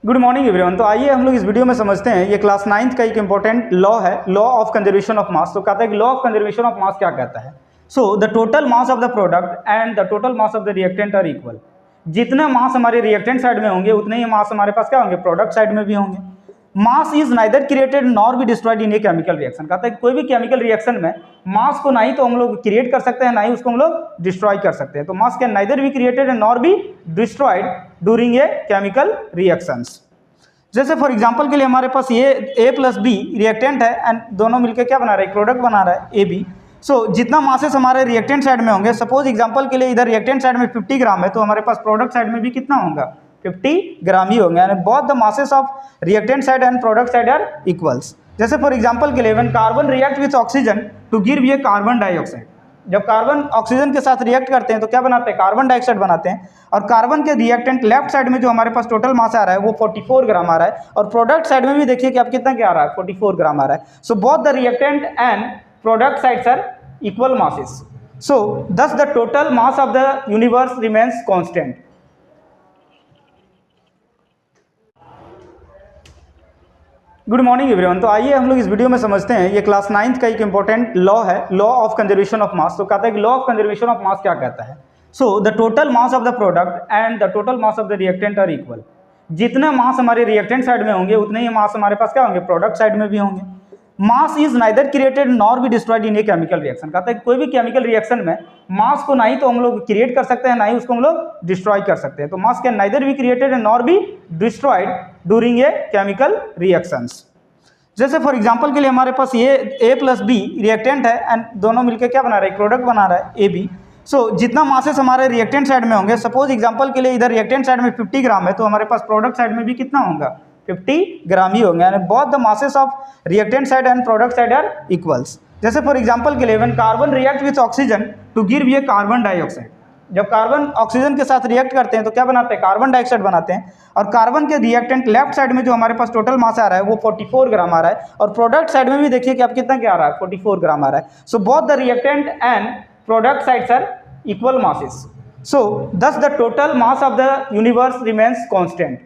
Good morning everyone. तो आइए हम लोग इस वीडियो में समझते हैं, ये क्लास 9th का एक इंपॉर्टेंट लॉ है, law of conservation of mass. तो कहता है कि law of conservation of mass क्या कहता है। So the total mass of the product and the total mass of the reactant are equal. जितने मास हमारे रिएक्टेंट साइड में होंगे उतने ही मास हमारे पास क्या होंगे, प्रोडक्ट साइड में भी होंगे। Mass is neither created nor be destroyed in a chemical reaction. कहता है कोई भी केमिकल रिएक्शन में मास को ना ही तो हम लोग क्रिएट कर सकते हैं, ना ही उसको हम लोग डिस्ट्रॉय कर सकते हैं। तो मास can neither be created and nor be destroyed during a chemical reactions. जैसे फॉर एग्जांपल के लिए हमारे पास ये A प्लस बी रिएक्टेंट है एंड दोनों मिलकर क्या बना रहे हैं, प्रोडक्ट बना रहा है AB। सो जितना मासेस हमारे रिएक्टेंट साइड में होंगे, सपोज एग्जांपल के लिए इधर रिएक्टेंट साइड में 50 ग्राम है, तो हमारे पास प्रोडक्ट साइड में भी कितना होगा, 50 ग्राम ही होंगे। यानी both the masses of reactant side and product side are equals. जैसे फॉर एग्जाम्पल के लिए when carbon react with oxygen to give ये कार्बन डाइऑक्साइड। जब कार्बन ऑक्सीजन के साथ रिएक्ट करते हैं तो क्या बनाते हैं, कार्बन डाइऑक्साइड बनाते हैं। और कार्बन के रिएक्टेंट लेफ्ट साइड में जो हमारे पास टोटल मास आ रहा है वो 44 ग्राम आ रहा है, और प्रोडक्ट साइड में भी देखिए कि आप कितना क्या आ रहा है, 44 ग्राम आ रहा है। So both the reactant and product sides are equal masses. So thus the total mass of the universe remains constant. Good morning everyone. तो आइए हम लोग इस वीडियो में समझते हैं, ये क्लास 9th का एक इंपॉर्टेंट लॉ है, law of conservation of mass. तो कहता है कि law of conservation of mass क्या कहता है। So the total mass of the product and the total mass of the reactant are equal. जितने मास हमारे रिएक्टेंट साइड में होंगे उतने ही मास हमारे पास क्या होंगे, प्रोडक्ट साइड में भी होंगे। Mass is neither created nor be destroyed in a chemical reaction. कहता है कोई भी केमिकल रिएक्शन में मास को ना ही तो हम लोग क्रिएट कर सकते हैं, ना ही उसको हम लोग डिस्ट्रॉय कर सकते हैं। तो मास can neither be created and nor be destroyed during a chemical reactions. जैसे फॉर एग्जांपल के लिए हमारे पास ये A प्लस बी रिएक्टेंट है एंड दोनों मिलकर क्या बना रहे हैं, प्रोडक्ट बना रहा है AB। सो जितना मासेस हमारे रिएक्टेंट साइड में होंगे, सपोज एग्जांपल के लिए इधर रिएक्टेंट साइड में 50 ग्राम है, तो हमारे पास प्रोडक्ट साइड में भी कितना होगा, 50 ग्राम ही होंगे। यानी both the masses of reactant side and product side are equals. जैसे फॉर एग्जाम्पल के लिए when carbon react with oxygen to give ये कार्बन डाइऑक्साइड। जब कार्बन ऑक्सीजन के साथ रिएक्ट करते हैं तो क्या बनाते हैं, कार्बन डाइऑक्साइड बनाते हैं। और कार्बन के रिएक्टेंट लेफ्ट साइड में जो हमारे पास टोटल मास आ रहा है वो 44 ग्राम आ रहा है, और प्रोडक्ट साइड में भी देखिए कि आप कितना क्या आ रहा है, 44 ग्राम आ रहा है। So both the reactant and product sides are equal masses. So thus the total mass of the universe remains constant.